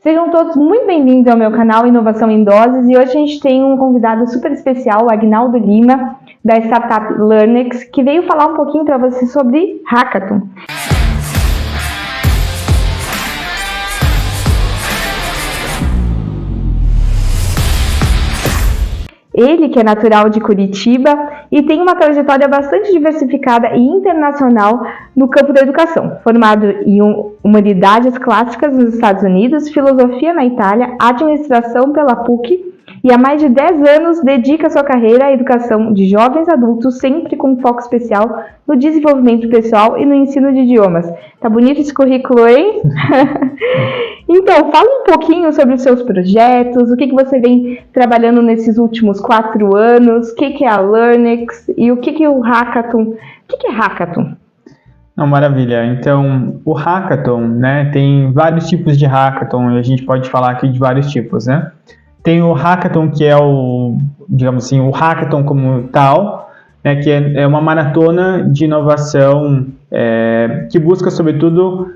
Sejam todos muito bem-vindos ao meu canal Inovação em Doses, e hoje a gente tem um convidado super especial, o Agnaldo Lima, da startup Learnex, que veio falar um pouquinho para você sobre Hackathon. Ele, que é natural de Curitiba e tem uma trajetória bastante diversificada e internacional no campo da educação, formado em Humanidades Clássicas nos Estados Unidos, Filosofia na Itália, Administração pela PUC, e há mais de 10 anos dedica sua carreira à educação de jovens adultos, sempre com foco especial no desenvolvimento pessoal e no ensino de idiomas. Tá bonito esse currículo, hein? Então, fala um pouquinho sobre os seus projetos, o que você vem trabalhando nesses últimos 4 anos, o que é a Learnex e o que é o Hackathon. O que é Hackathon? Não, maravilha. Então, o Hackathon, né, tem vários tipos de Hackathon, e a gente pode falar aqui de vários tipos, né? Tem o Hackathon, que é o, digamos assim, o Hackathon como tal, né, que é uma maratona de inovação que busca, sobretudo,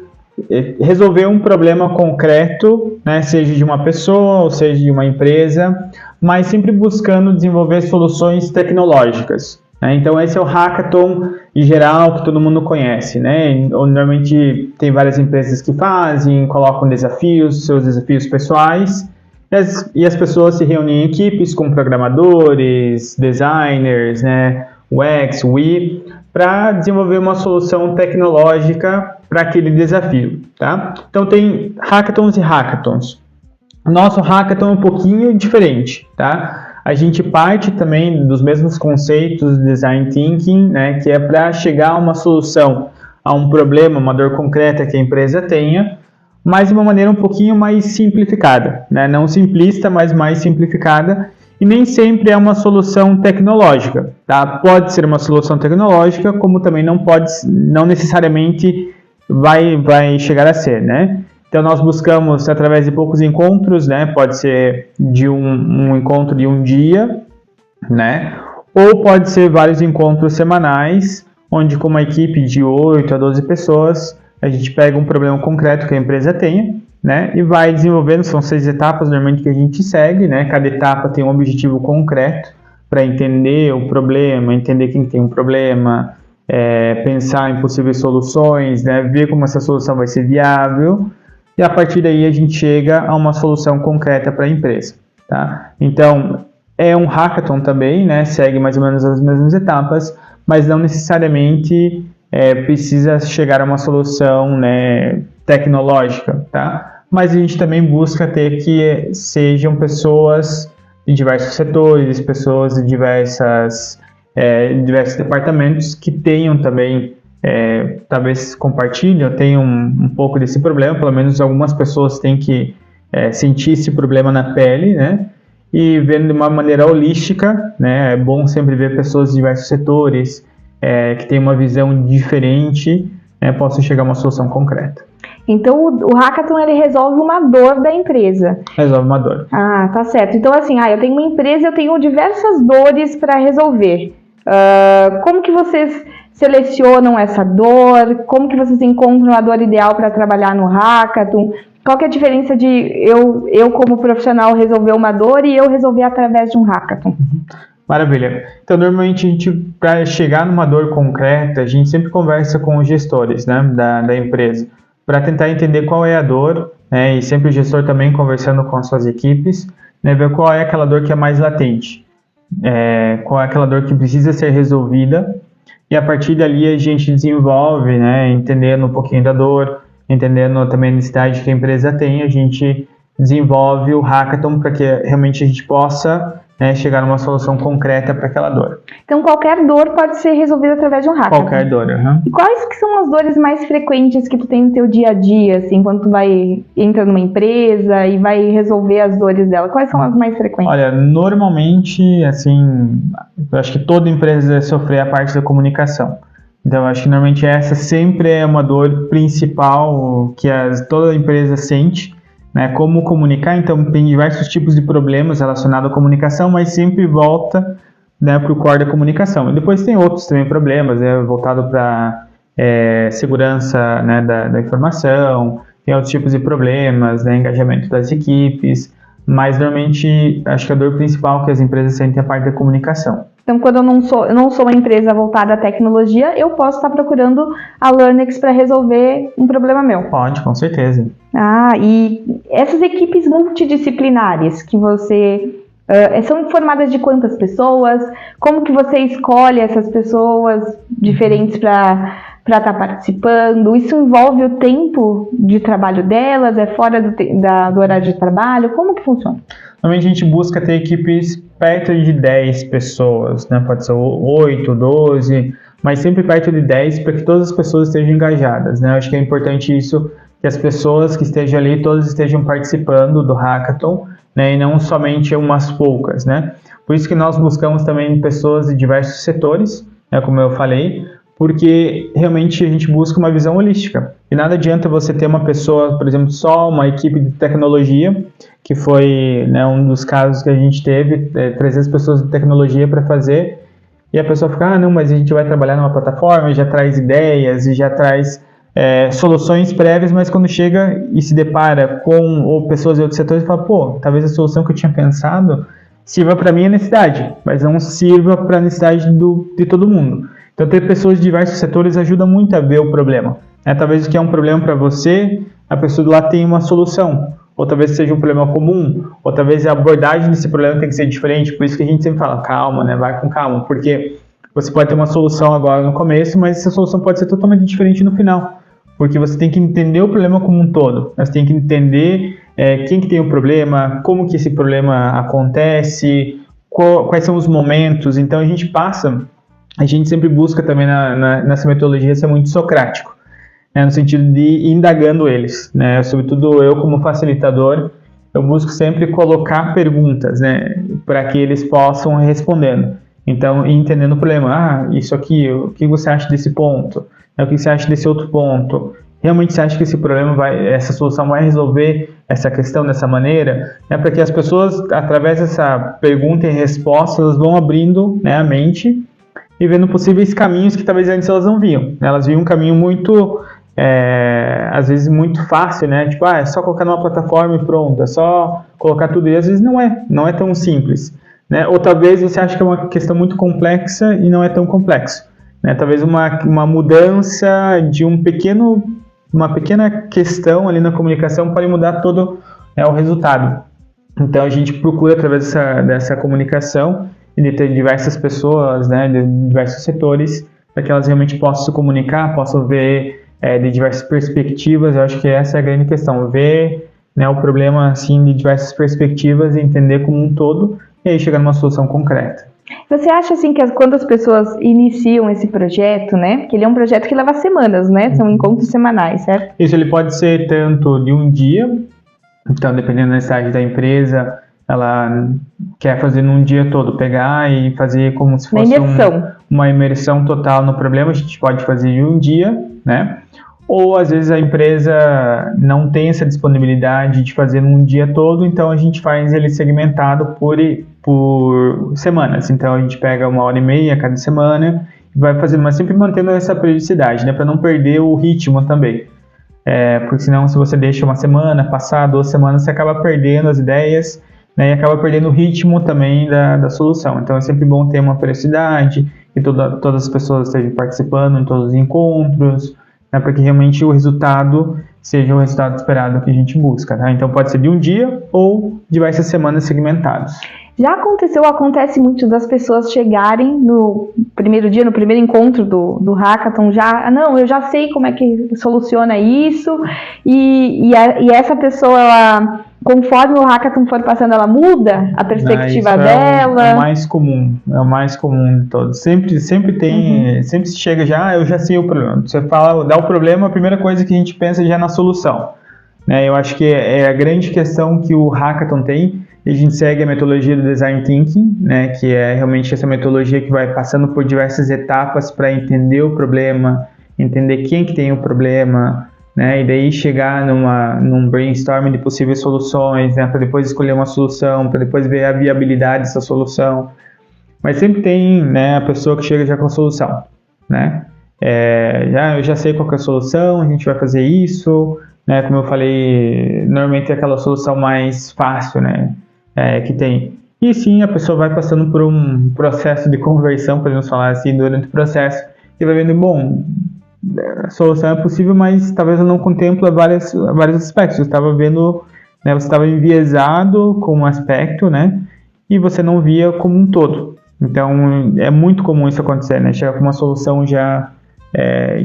resolver um problema concreto, né, seja de uma pessoa ou seja de uma empresa, mas sempre buscando desenvolver soluções tecnológicas. Né? Então, esse é o Hackathon em geral que todo mundo conhece. Né? Normalmente, tem várias empresas que fazem, colocam desafios, seus desafios pessoais, e as pessoas se reúnem em equipes com programadores, designers, né, UX, UI, para desenvolver uma solução tecnológica para aquele desafio. Tá? Então tem hackathons e hackathons. O nosso hackathon é um pouquinho diferente. Tá? A gente parte também dos mesmos conceitos de design thinking, né, que é para chegar a uma solução, a um problema, uma dor concreta que a empresa tenha, mas de uma maneira um pouquinho mais simplificada, né? Não simplista, mas mais simplificada, e nem sempre é uma solução tecnológica, tá? Pode ser uma solução tecnológica, como também não necessariamente vai chegar a ser, né? Então nós buscamos através de poucos encontros, né? Pode ser de um encontro de um dia, né? Ou pode ser vários encontros semanais, onde com uma equipe de 8 a 12 pessoas, a gente pega um problema concreto que a empresa tenha, né, e vai desenvolvendo. São 6 etapas normalmente que a gente segue, né, cada etapa tem um objetivo concreto para entender o problema, entender quem tem um problema, pensar em possíveis soluções, né, ver como essa solução vai ser viável, e a partir daí a gente chega a uma solução concreta para a empresa. Tá? Então, é um hackathon também, né, segue mais ou menos as mesmas etapas, mas não necessariamente precisa chegar a uma solução, né, tecnológica, tá? Mas a gente também busca ter que sejam pessoas de diversos setores, pessoas de diversos departamentos que tenham também, talvez compartilham, tenham um pouco desse problema, pelo menos algumas pessoas têm que sentir esse problema na pele, né? E vendo de uma maneira holística, né? É bom sempre ver pessoas de diversos setores, que tem uma visão diferente, possa chegar a uma solução concreta. Então o Hackathon ele resolve uma dor da empresa. Resolve uma dor. Ah, tá certo. Então assim, eu tenho uma empresa, eu tenho diversas dores para resolver. Como que vocês selecionam essa dor? Como que vocês encontram a dor ideal para trabalhar no Hackathon? Qual que é a diferença de eu como profissional resolver uma dor e eu resolver através de um Hackathon? Maravilha. Então, normalmente, a gente, para chegar numa dor concreta, a gente sempre conversa com os gestores, né, da empresa, para tentar entender qual é a dor, né, e sempre o gestor também conversando com as suas equipes, né, ver qual é aquela dor que é mais latente, qual é aquela dor que precisa ser resolvida, e a partir dali a gente desenvolve, né, entendendo um pouquinho da dor, entendendo também a necessidade que a empresa tem, a gente desenvolve o Hackathon para que realmente a gente possa chegar a uma solução concreta para aquela dor. Então qualquer dor pode ser resolvida através de um Hackathon? Qualquer dor, uhum. E quais que são as dores mais frequentes que tu tem no teu dia a dia, assim, quando tu entra numa empresa e vai resolver as dores dela? Quais são as mais frequentes? Olha, normalmente, assim, eu acho que toda empresa vai sofrer a parte da comunicação. Então, eu acho que normalmente essa sempre é uma dor principal que toda empresa sente, né? Como comunicar. Então, tem diversos tipos de problemas relacionados à comunicação, mas sempre volta, né, para o core da comunicação. E depois tem outros também problemas, voltado para segurança, né, da informação, tem outros tipos de problemas, né, engajamento das equipes, mas normalmente acho que a dor principal que as empresas sentem é a parte da comunicação. Então, quando eu não sou uma empresa voltada à tecnologia, eu posso estar procurando a Learnex para resolver um problema meu. Pode, com certeza. E essas equipes multidisciplinares que você... são formadas de quantas pessoas? Como que você escolhe essas pessoas diferentes para estar participando? Isso envolve o tempo de trabalho delas? É fora do horário de trabalho? Como que funciona? Normalmente a gente busca ter equipes perto de 10 pessoas, né? Pode ser 8, 12, mas sempre perto de 10 para que todas as pessoas estejam engajadas, né? Eu acho que é importante isso, que as pessoas que estejam ali, todas estejam participando do Hackathon, né? E não somente umas poucas, né? Por isso que nós buscamos também pessoas de diversos setores, né? Como eu falei, porque realmente a gente busca uma visão holística. E nada adianta você ter uma pessoa, por exemplo, só uma equipe de tecnologia, que foi, né, um dos casos que a gente teve, 300 pessoas de tecnologia para fazer, e a pessoa fica, não, mas a gente vai trabalhar numa plataforma, já traz ideias, e já traz soluções prévias, mas quando chega e se depara com pessoas de outros setores, fala, pô, talvez a solução que eu tinha pensado sirva para a minha necessidade, mas não sirva para a necessidade de todo mundo. Então, ter pessoas de diversos setores ajuda muito a ver o problema. Talvez o que é um problema para você, a pessoa do lado tem uma solução. Ou talvez seja um problema comum, ou talvez a abordagem desse problema tem que ser diferente. Por isso que a gente sempre fala, calma, né? Vai com calma. Porque você pode ter uma solução agora no começo, mas essa solução pode ser totalmente diferente no final. Porque você tem que entender o problema como um todo. Você tem que entender quem que tem o problema, como que esse problema acontece, quais são os momentos. Então, a gente sempre busca também nessa metodologia ser muito socrático, né, no sentido de ir indagando eles, né, sobretudo eu como facilitador, eu busco sempre colocar perguntas, né, para que eles possam ir respondendo. Então, ir entendendo o problema, isso aqui, o que você acha desse ponto? O que você acha desse outro ponto? Realmente você acha que esse problema essa solução vai resolver essa questão dessa maneira? Para que as pessoas, através dessa pergunta e resposta, elas vão abrindo, né, a mente e vendo possíveis caminhos que talvez antes elas não viam. Elas viam um caminho muito, às vezes muito fácil, né? Tipo, é só colocar numa plataforma e pronto, é só colocar tudo. E às vezes não é tão simples, né? Ou talvez você ache que é uma questão muito complexa e não é tão complexo, né? Talvez uma mudança de uma pequena questão ali na comunicação pode mudar todo o resultado. Então a gente procura, através dessa comunicação, e de ter diversas pessoas, né, de diversos setores, para que elas realmente possam se comunicar, possam ver de diversas perspectivas. Eu acho que essa é a grande questão, ver, né, o problema assim, de diversas perspectivas e entender como um todo, e aí chegar numa solução concreta. Você acha assim que quando as pessoas iniciam esse projeto, né, que ele é um projeto que leva semanas, né, são encontros semanais, certo? Isso, ele pode ser tanto de um dia, então dependendo da necessidade da empresa, ela quer fazer num dia todo, pegar e fazer como se fosse uma imersão total no problema, a gente pode fazer em um dia, né? Ou às vezes a empresa não tem essa disponibilidade de fazer num dia todo, então a gente faz ele segmentado por semanas. Então a gente pega 1h30 cada semana e vai fazendo, mas sempre mantendo essa periodicidade, né? Para não perder o ritmo também. Porque senão, se você deixa uma semana, passar 2 semanas, você acaba perdendo as ideias, né, e acaba perdendo o ritmo também da solução. Então é sempre bom ter uma periodicidade, que todas as pessoas estejam participando em todos os encontros, né, para que realmente o resultado seja o resultado esperado que a gente busca. Tá? Então pode ser de um dia ou diversas semanas segmentadas. Já acontece muito das pessoas chegarem no primeiro dia, no primeiro encontro do Hackathon, eu já sei como é que soluciona isso, e essa pessoa, ela, conforme o Hackathon for passando, ela muda a perspectiva dela. É o mais comum de todos. Sempre tem, sempre se chega eu já sei o problema. Você dá o problema, a primeira coisa que a gente pensa já é na solução. Né? Eu acho que é a grande questão que o Hackathon tem. A gente segue a metodologia do Design Thinking, né, que é realmente essa metodologia que vai passando por diversas etapas para entender o problema, entender quem que tem o problema, né, e daí chegar num brainstorming de possíveis soluções, né, para depois escolher uma solução, para depois ver a viabilidade dessa solução. Mas sempre tem, né, a pessoa que chega já com a solução, né? Eu já sei qual que é a solução, a gente vai fazer isso, né? Como eu falei, normalmente é aquela solução mais fácil, né? Que tem. E sim, a pessoa vai passando por um processo de conversão, podemos falar assim, durante o processo, e vai vendo, bom, a solução é possível, mas talvez ela não contempla vários aspectos. Você estava vendo, né, você estava enviesado com um aspecto, né, e você não via como um todo. Então, é muito comum isso acontecer, né, chegar com uma solução já,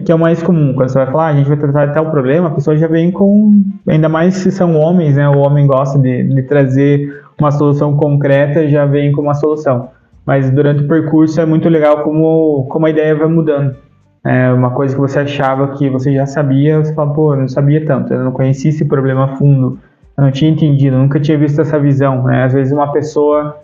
que é o mais comum. Quando você vai falar, a gente vai tratar de tal problema, a pessoa já vem com, ainda mais se são homens, né, o homem gosta de trazer uma solução concreta, já vem com uma solução. Mas durante o percurso é muito legal como a ideia vai mudando. Uma coisa que você achava que você já sabia, você fala, pô, eu não sabia tanto, eu não conhecia esse problema a fundo, eu não tinha entendido, eu nunca tinha visto essa visão, né? Às vezes uma pessoa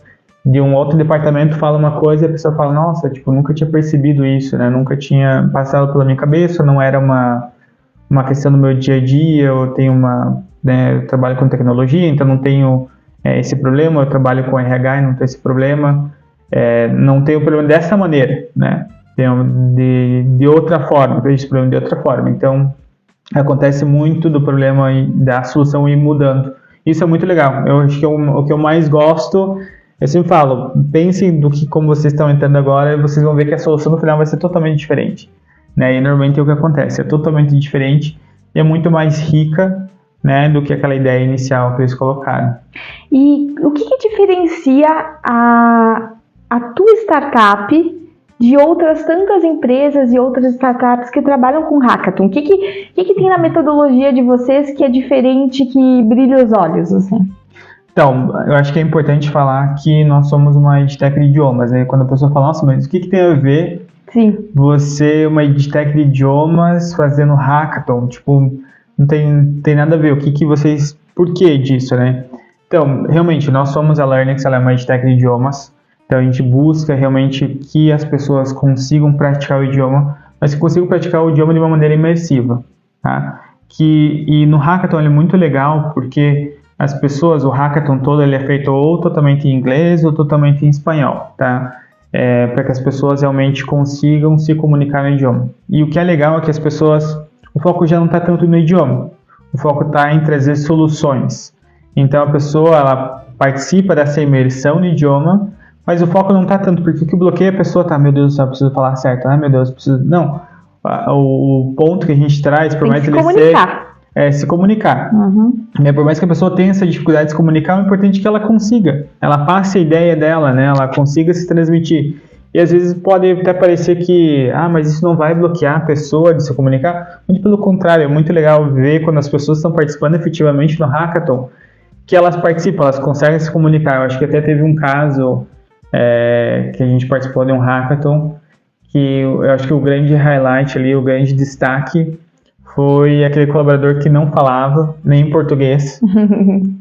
de um outro departamento fala uma coisa e a pessoa fala, nossa, tipo, nunca tinha percebido isso, né? Nunca tinha passado pela minha cabeça, não era uma questão do meu dia a dia, eu tenho eu trabalho com tecnologia, então não tenho esse problema, eu trabalho com RH e não tenho esse problema, não tenho problema dessa maneira, né? De outra forma, vejo esse problema de outra forma. Então, acontece muito do problema da solução ir mudando. Isso é muito legal. Eu acho que o que eu mais gosto, eu sempre falo, pensem do que como vocês estão entrando agora, e vocês vão ver que a solução no final vai ser totalmente diferente, né? E normalmente é o que acontece, é totalmente diferente e é muito mais rica, né, do que aquela ideia inicial que eles colocaram. E o que diferencia a tua startup de outras tantas empresas e outras startups que trabalham com hackathon? O que tem na metodologia de vocês que é diferente, que brilha os olhos, assim? Então, eu acho que é importante falar que nós somos uma edtech de idiomas, né? Quando a pessoa fala, nossa, mas o que tem a ver você, uma edtech de idiomas, fazendo hackathon? Tipo, não tem nada a ver. Por que disso, né? Então, realmente, nós somos a Learnix, ela é uma edtech de idiomas. Então, a gente busca realmente que as pessoas consigam praticar o idioma, mas que consigam praticar o idioma de uma maneira imersiva, tá? E no Hackathon ele é muito legal porque o Hackathon todo ele é feito ou totalmente em inglês ou totalmente em espanhol, tá? Para que as pessoas realmente consigam se comunicar no idioma. E o que é legal é que o foco já não está tanto no idioma, o foco está em trazer soluções. Então, a pessoa ela participa dessa imersão no idioma, mas o foco não está tanto, porque o que bloqueia a pessoa meu Deus do céu, eu preciso falar certo, meu Deus, preciso... Não, o ponto que a gente traz, por mais que ele seja, é se comunicar. Uhum. Por mais que a pessoa tenha essa dificuldade de se comunicar, é importante que ela consiga, ela passe a ideia dela, né? Ela consiga se transmitir. E às vezes pode até parecer que, mas isso não vai bloquear a pessoa de se comunicar. Muito pelo contrário, é muito legal ver quando as pessoas estão participando efetivamente no Hackathon, que elas participam, elas conseguem se comunicar. Eu acho que até teve um caso que a gente participou de um hackathon, que eu acho que o grande highlight ali, o grande destaque foi aquele colaborador que não falava nem em português,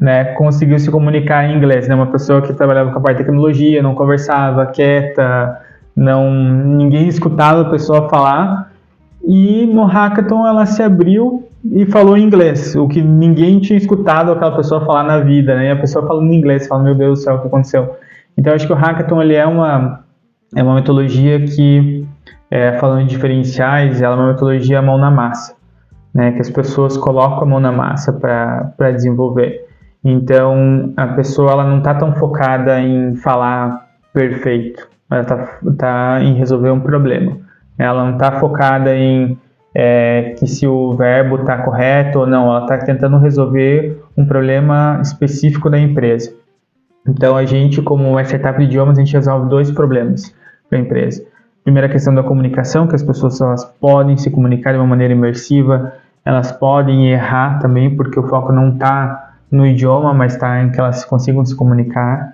né, conseguiu se comunicar em inglês, né, uma pessoa que trabalhava com a parte de tecnologia, não conversava, quieta, ninguém escutava a pessoa falar, e no hackathon ela se abriu e falou em inglês, o que ninguém tinha escutado aquela pessoa falar na vida, né, e a pessoa falando em inglês, falando, meu Deus do céu, o que aconteceu? Então, eu acho que o Hackathon ele é uma metodologia que, falando em diferenciais, ela é uma metodologia mão na massa, né? Que as pessoas colocam a mão na massa para desenvolver. Então, a pessoa ela não está tão focada em falar perfeito, ela tá em resolver um problema. Ela não está focada em que se o verbo está correto ou não, ela está tentando resolver um problema específico da empresa. Então, a gente, como uma startup de idiomas, a gente resolve 2 problemas para a empresa. Primeiro, a questão da comunicação, que as pessoas elas podem se comunicar de uma maneira imersiva, elas podem errar também, porque o foco não está no idioma, mas está em que elas consigam se comunicar.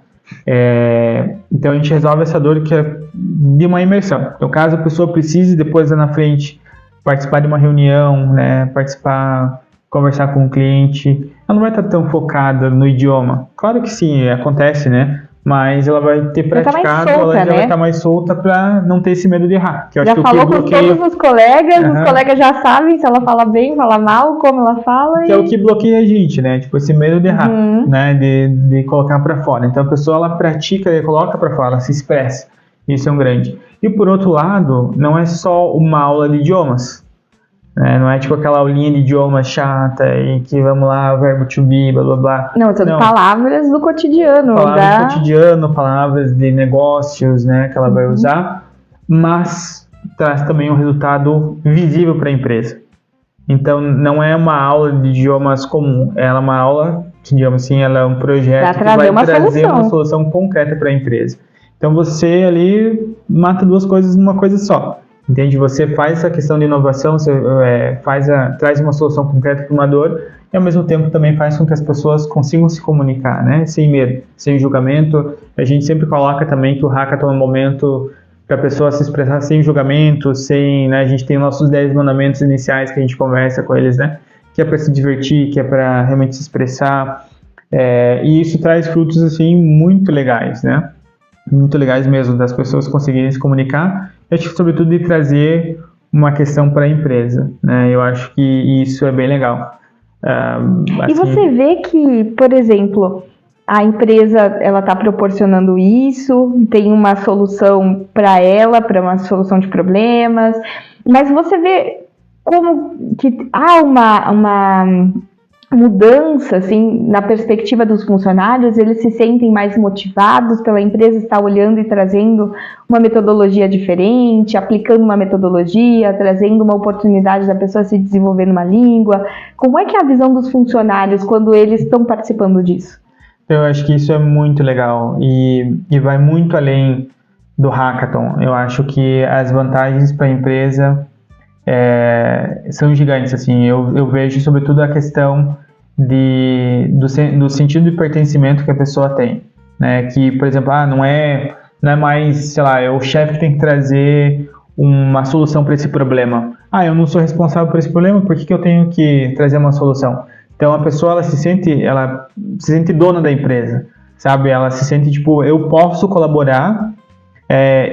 Então, a gente resolve essa dor que é de uma imersão. Então, caso a pessoa precise, depois lá na frente, participar de uma reunião, né, conversar com o cliente, ela não vai estar tão focada no idioma. Claro que sim, acontece, né? Mas ela vai ter praticado, ela já vai estar mais solta para não ter esse medo de errar. Que eu acho que falou com todos os colegas já sabem se ela fala bem, fala mal, como ela fala. Que é o que bloqueia a gente, né? Tipo, esse medo de errar, né? De colocar para fora. Então a pessoa, ela pratica, ela coloca para fora, ela se expressa. Isso é um grande. E por outro lado, não é só uma aula de idiomas. né? Não é tipo aquela aulinha de idioma chata e que vamos lá, verbo to be, blá blá blá. Não, são palavras do cotidiano. Palavras do cotidiano, palavras de negócios, né, que ela vai usar, mas traz também um resultado visível para a empresa. Então, não é uma aula de idiomas comum, ela é uma aula, digamos assim, ela é um projeto que vai trazer uma solução concreta para a empresa. Então, você ali mata duas coisas numa coisa só. Entende? Você faz essa questão de inovação, você traz uma solução concreta para uma dor e ao mesmo tempo também faz com que as pessoas consigam se comunicar, né? Sem medo, sem julgamento. A gente sempre coloca também que o hackathon é um momento para a pessoa se expressar sem julgamento, né? A gente tem nossos 10 mandamentos iniciais que a gente conversa com eles, né? Que é para se divertir, que é para realmente se expressar. E isso traz frutos assim muito legais, né? Muito legais mesmo, das pessoas conseguirem se comunicar. Eu acho que, sobretudo, de trazer uma questão para a empresa, né? Eu acho que isso é bem legal. E você vê que, por exemplo, a empresa ela está proporcionando isso, tem uma solução para ela, para uma solução de problemas, mas você vê como que há uma mudança, assim, na perspectiva dos funcionários, eles se sentem mais motivados pela empresa estar olhando e trazendo uma metodologia diferente, aplicando uma metodologia, trazendo uma oportunidade da pessoa se desenvolver numa língua. Como é que é a visão dos funcionários quando eles estão participando disso? Eu acho que isso é muito legal e vai muito além do hackathon. Eu acho que as vantagens para a empresa são gigantes, assim. Eu vejo sobretudo a questão do sentido de pertencimento que a pessoa tem, né? Que, por exemplo, não é mais, sei lá, é o chefe que tem que trazer uma solução para esse problema. Eu não sou responsável por esse problema, por que eu tenho que trazer uma solução? Então a pessoa ela se sente dona da empresa, sabe? Ela se sente tipo, eu posso colaborar.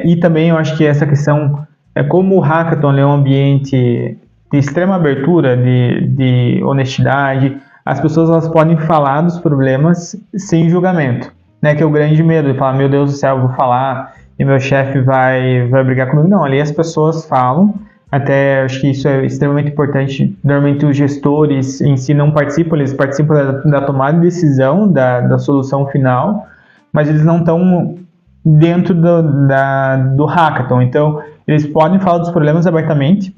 E também eu acho que essa questão como o hackathon é um ambiente de extrema abertura, de honestidade, as pessoas elas podem falar dos problemas sem julgamento, né? Que é o grande medo de falar, meu Deus do céu, eu vou falar e meu chefe vai brigar comigo. Não, ali as pessoas falam, até acho que isso é extremamente importante. Normalmente os gestores em si não participam, eles participam da tomada de decisão, da solução final, mas eles não estão dentro do hackathon, então eles podem falar dos problemas abertamente,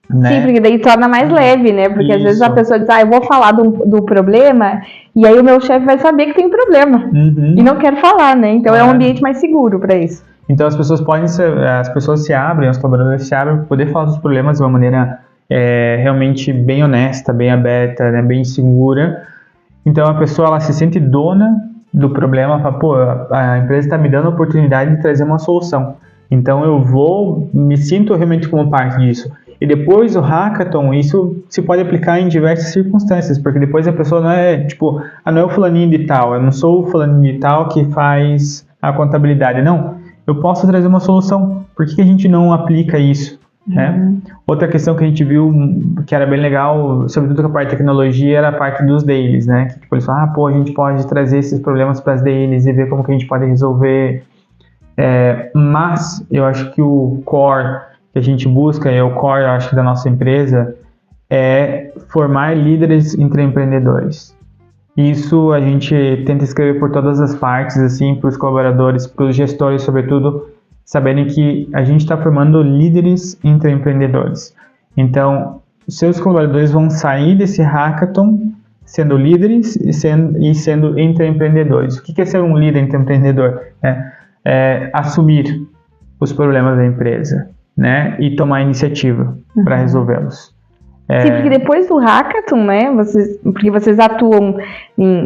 né? Sim, porque daí torna mais leve, né? Porque às vezes a pessoa diz, eu vou falar do problema, e aí o meu chefe vai saber que tem problema, e não quer falar, né? Então é um ambiente mais seguro para isso. Então as pessoas se abrem, os colaboradores se abrem para poder falar dos problemas de uma maneira realmente bem honesta, bem aberta, né? Bem segura. Então a pessoa ela se sente dona do problema, fala, a empresa está me dando a oportunidade de trazer uma solução. Então eu me sinto realmente como parte disso. E depois o hackathon, isso se pode aplicar em diversas circunstâncias, porque depois a pessoa não é não é o fulaninho de tal, eu não sou o fulaninho de tal que faz a contabilidade. Não, eu posso trazer uma solução. Por que a gente não aplica isso? Né? Outra questão que a gente viu que era bem legal, sobretudo com a parte de tecnologia, era a parte dos dailies, né? Que eles falam, a gente pode trazer esses problemas para as dailies e ver como que a gente pode resolver. Mas eu acho que o core que a gente busca, o core, eu acho, da nossa empresa, é formar líderes intraempreendedores. Isso a gente tenta escrever por todas as partes, assim, para os colaboradores, para os gestores, sobretudo, saberem que a gente está formando líderes intraempreendedores. Então, seus colaboradores vão sair desse hackathon sendo líderes e sendo intraempreendedores. O que é ser um líder intraempreendedor? Assumir os problemas da empresa, né? E tomar iniciativa para resolvê-los. Sim, porque depois do hackathon, né? Porque vocês atuam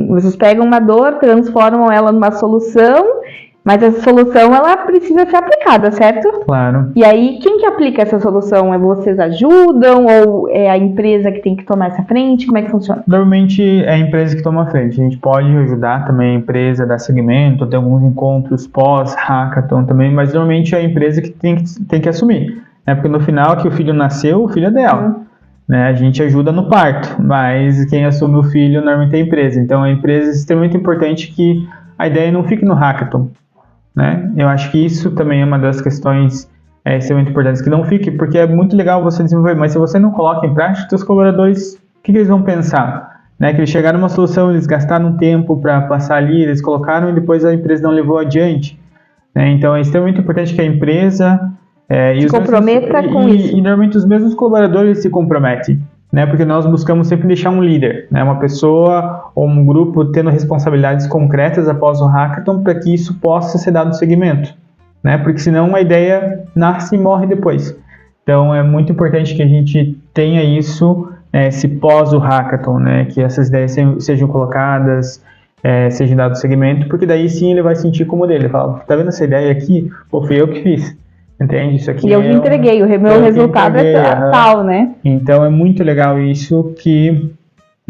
vocês pegam uma dor, transformam ela numa solução, mas essa solução ela precisa ser aplicada, certo? Claro. E aí, quem que aplica essa solução? Vocês ajudam ou é a empresa que tem que tomar essa frente? Como é que funciona? Normalmente é a empresa que toma a frente. A gente pode ajudar também a empresa a dar segmento, ter alguns encontros pós-hackathon também, mas normalmente é a empresa que tem que assumir. Né? Porque no final que o filho nasceu, o filho é dela. Né? A gente ajuda no parto, mas quem assume o filho normalmente é a empresa. Então a empresa é extremamente importante que a ideia não fique no hackathon. Né? Eu acho que isso também é uma das questões é extremamente importante que não fique, porque é muito legal você desenvolver, mas se você não coloca em prática, seus colaboradores, o que eles vão pensar? Né? Que eles chegaram numa solução, eles gastaram tempo para passar ali, eles colocaram e depois a empresa não levou adiante. Né? Então é extremamente importante que a empresa se comprometa com isso. E normalmente os mesmos colaboradores se comprometem. Né, porque nós buscamos sempre deixar um líder, né, uma pessoa ou um grupo tendo responsabilidades concretas após o hackathon para que isso possa ser dado seguimento, né, porque senão a ideia nasce e morre depois. Então é muito importante que a gente tenha isso, esse pós o hackathon, né, que essas ideias sejam colocadas, sejam dado seguimento, porque daí sim ele vai sentir como dele, ele fala, tá vendo essa ideia aqui? Pô, fui eu que fiz. Entende? Isso aqui e eu que entreguei, o meu resultado é tal, né? Então é muito legal isso, que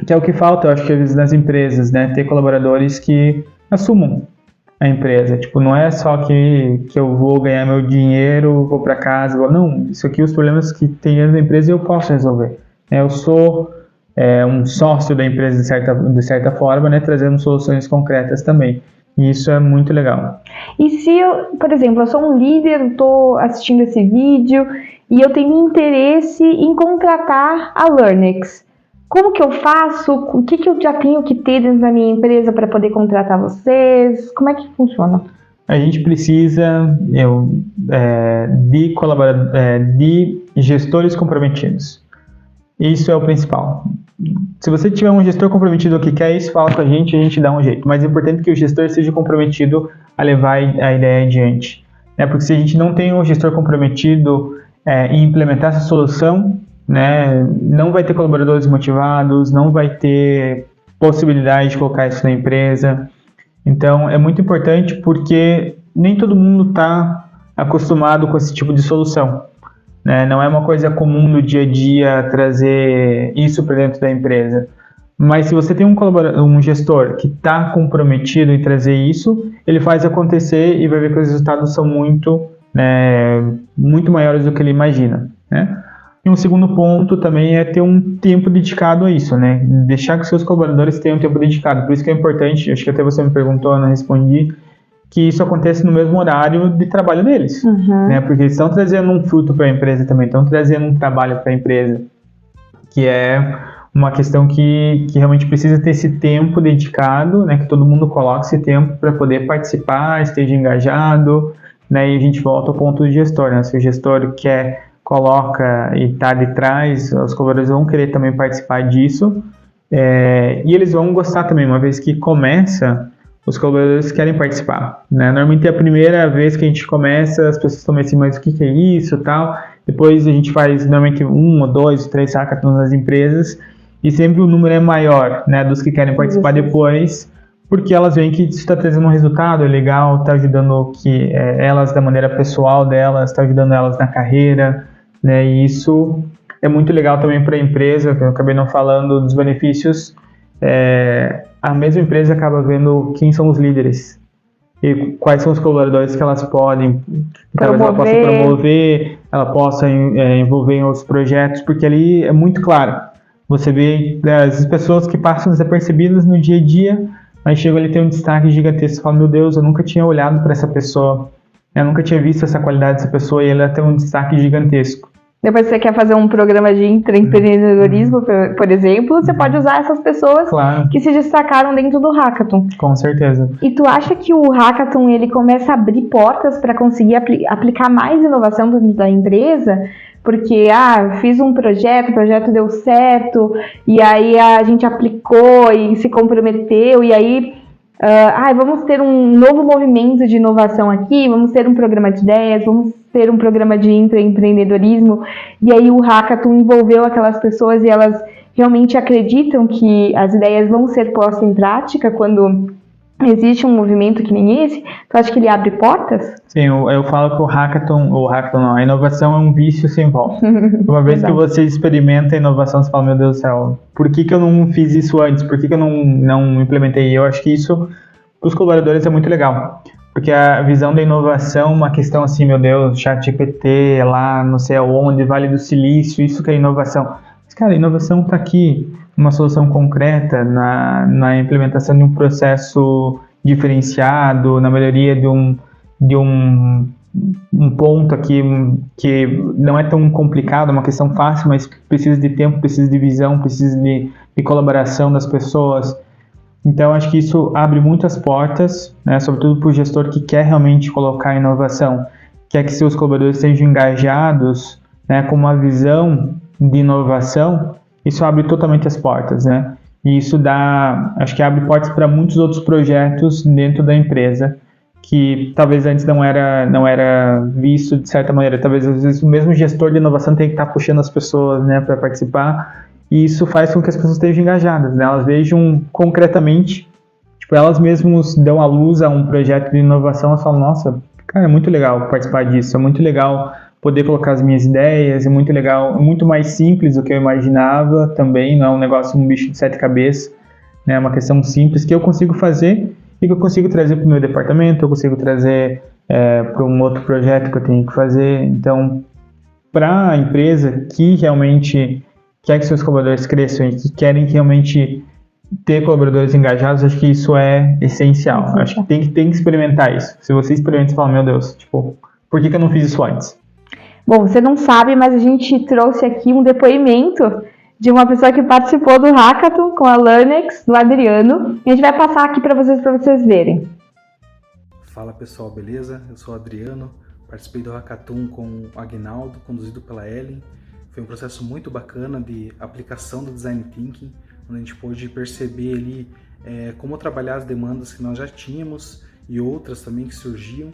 é o que falta, eu acho que nas empresas, né? Ter colaboradores que assumam a empresa. Tipo, não é só que eu vou ganhar meu dinheiro, vou para casa, não, isso aqui, os problemas que tem dentro da empresa eu posso resolver. Eu sou um sócio da empresa de certa forma, né? Trazendo soluções concretas também. E isso é muito legal. E se eu, por exemplo, eu sou um líder, estou assistindo esse vídeo e eu tenho interesse em contratar a Learnex, como que eu faço? O que eu já tenho que ter dentro da minha empresa para poder contratar vocês? Como é que funciona? A gente precisa de gestores comprometidos. Isso é o principal. Se você tiver um gestor comprometido que quer isso, fala com a gente dá um jeito. Mas é importante que o gestor seja comprometido a levar a ideia adiante. Né? Porque se a gente não tem um gestor comprometido em implementar essa solução, né, não vai ter colaboradores motivados, não vai ter possibilidade de colocar isso na empresa. Então, é muito importante porque nem todo mundo está acostumado com esse tipo de solução. Né? Não é uma coisa comum no dia a dia trazer isso para dentro da empresa. Mas se você tem um gestor que está comprometido em trazer isso, ele faz acontecer e vai ver que os resultados são muito maiores do que ele imagina. Né? E um segundo ponto também é ter um tempo dedicado a isso, né? Deixar que seus colaboradores tenham um tempo dedicado. Por isso que é importante, acho que até você me perguntou, eu não respondi, que isso acontece no mesmo horário de trabalho deles. Né? Porque eles estão trazendo um fruto para a empresa também, estão trazendo um trabalho para a empresa, que é uma questão que realmente precisa ter esse tempo dedicado, né? Que todo mundo coloque esse tempo para poder participar, esteja engajado, né? E a gente volta ao ponto do gestor, né? Se o gestor coloca e está de trás, os colaboradores vão querer também participar disso, e eles vão gostar também, uma vez que começa, os colaboradores querem participar, né? Normalmente é a primeira vez que a gente começa, as pessoas estão assim, mas o que é isso, tal. Depois a gente faz normalmente 1 ou 2 ou 3 hackathons nas empresas e sempre o número é maior, né, dos que querem participar depois, porque elas veem que isso está trazendo um resultado, é legal, está ajudando elas da maneira pessoal delas, está ajudando elas na carreira, né? E isso é muito legal também para a empresa, que eu acabei não falando dos benefícios. A mesma empresa acaba vendo quem são os líderes e quais são os colaboradores que elas podem ela possa promover, ela possa envolver em outros projetos, porque ali é muito claro. Você vê as pessoas que passam desapercebidas no dia a dia, mas chega ali, tem um destaque gigantesco, você fala, meu Deus, eu nunca tinha olhado para essa pessoa, eu nunca tinha visto essa qualidade dessa pessoa, e ela tem um destaque gigantesco. Depois você quer fazer um programa de empreendedorismo, por exemplo, você pode usar essas pessoas que se destacaram dentro do hackathon. Com certeza. E tu acha que o hackathon ele começa a abrir portas para conseguir aplicar mais inovação dentro da empresa? Porque, fiz um projeto, o projeto deu certo, e aí a gente aplicou e se comprometeu, e aí vamos ter um novo movimento de inovação aqui, vamos ter um programa de ideias, vamos ter um programa de empreendedorismo, e aí o hackathon envolveu aquelas pessoas e elas realmente acreditam que as ideias vão ser postas em prática quando existe um movimento que nem esse. Tu acha que ele abre portas? Sim, eu falo que a inovação é um vício sem volta. Uma vez que você experimenta a inovação, você fala, meu Deus do céu, por que eu não fiz isso antes? Por que eu não implementei? Eu acho que isso, para os colaboradores, é muito legal. Porque a visão da inovação, uma questão assim, meu Deus, ChatGPT, lá não sei aonde, Vale do Silício, isso que é inovação. Mas, cara, a inovação está aqui, uma solução concreta, na implementação de um processo diferenciado, na melhoria de um um ponto aqui que não é tão complicado, é uma questão fácil, mas precisa de tempo, precisa de visão, precisa de colaboração das pessoas. Então, acho que isso abre muitas portas, né, sobretudo para o gestor que quer realmente colocar inovação, quer que seus colaboradores estejam engajados, né, com uma visão de inovação. Isso abre totalmente as portas, né? E isso acho que abre portas para muitos outros projetos dentro da empresa, que talvez antes não era visto de certa maneira. Talvez às vezes o mesmo gestor de inovação tem que estar puxando as pessoas, né, para participar, e isso faz com que as pessoas estejam engajadas, né? Elas vejam concretamente, tipo, elas mesmas dão à luz a um projeto de inovação, elas falam, nossa, cara, é muito legal participar disso, é muito legal poder colocar as minhas ideias, é muito legal, é muito mais simples do que eu imaginava também, não é um negócio, um bicho de 7 cabeças, né? É uma questão simples que eu consigo fazer e que eu consigo trazer para o meu departamento, eu consigo trazer para um outro projeto que eu tenho que fazer. Então, para a empresa que realmente quer que seus colaboradores cresçam e que querem realmente ter colaboradores engajados, acho que isso é essencial. Acho que tem que experimentar isso. Se você experimenta, você fala, meu Deus, tipo, por que eu não fiz isso antes? Bom, você não sabe, mas a gente trouxe aqui um depoimento de uma pessoa que participou do Hackathon com a Learnex, do Adriano, e a gente vai passar aqui para vocês verem. Fala pessoal, beleza? Eu sou o Adriano, participei do Hackathon com o Agnaldo, conduzido pela Ellen. Foi um processo muito bacana de aplicação do Design Thinking, onde a gente pôde perceber ali como trabalhar as demandas que nós já tínhamos e outras também que surgiam,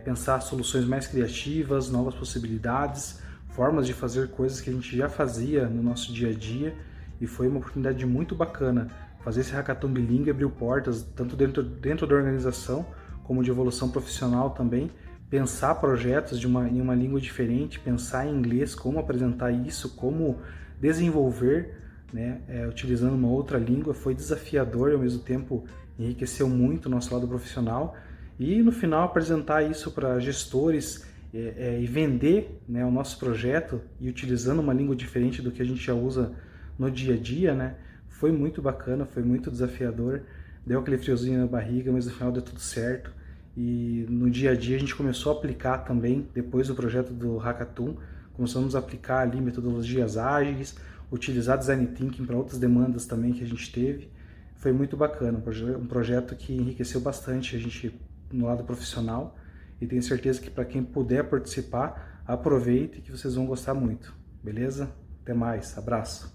pensar soluções mais criativas, novas possibilidades, formas de fazer coisas que a gente já fazia no nosso dia a dia, e foi uma oportunidade muito bacana. Fazer esse Hackathon bilíngue abriu portas tanto dentro da organização como de evolução profissional também, pensar projetos em uma língua diferente, pensar em inglês, como apresentar isso, como desenvolver, né, utilizando uma outra língua, foi desafiador e ao mesmo tempo enriqueceu muito o nosso lado profissional. E no final apresentar isso para gestores e vender, né, o nosso projeto e utilizando uma língua diferente do que a gente já usa no dia a dia, né, foi muito bacana, foi muito desafiador, deu aquele friozinho na barriga, mas no final deu tudo certo. E no dia a dia a gente começou a aplicar também, depois do projeto do Hackathon, começamos a aplicar ali metodologias ágeis, utilizar Design Thinking para outras demandas também que a gente teve. Foi muito bacana, um projeto que enriqueceu bastante a gente no lado profissional, e tenho certeza que para quem puder participar, aproveite que vocês vão gostar muito, beleza? Até mais, abraço!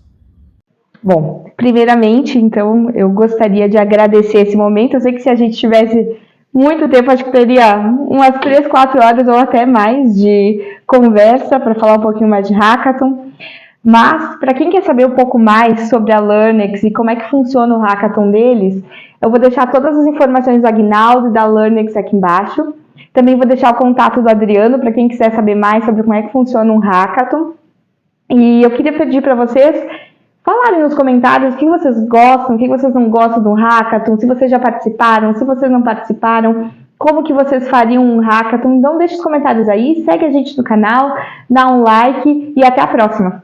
Bom, primeiramente, então, eu gostaria de agradecer esse momento. Eu sei que se a gente tivesse muito tempo, acho que teria umas 3, 4 horas ou até mais de conversa para falar um pouquinho mais de Hackathon. Mas, para quem quer saber um pouco mais sobre a Learnex e como é que funciona o Hackathon deles, eu vou deixar todas as informações do Agnaldo e da Learnex aqui embaixo. Também vou deixar o contato do Adriano para quem quiser saber mais sobre como é que funciona um Hackathon. E eu queria pedir para vocês falarem nos comentários o que vocês gostam, o que vocês não gostam do Hackathon, se vocês já participaram, se vocês não participaram, como que vocês fariam um Hackathon. Então deixe os comentários aí, segue a gente no canal, dá um like e até a próxima!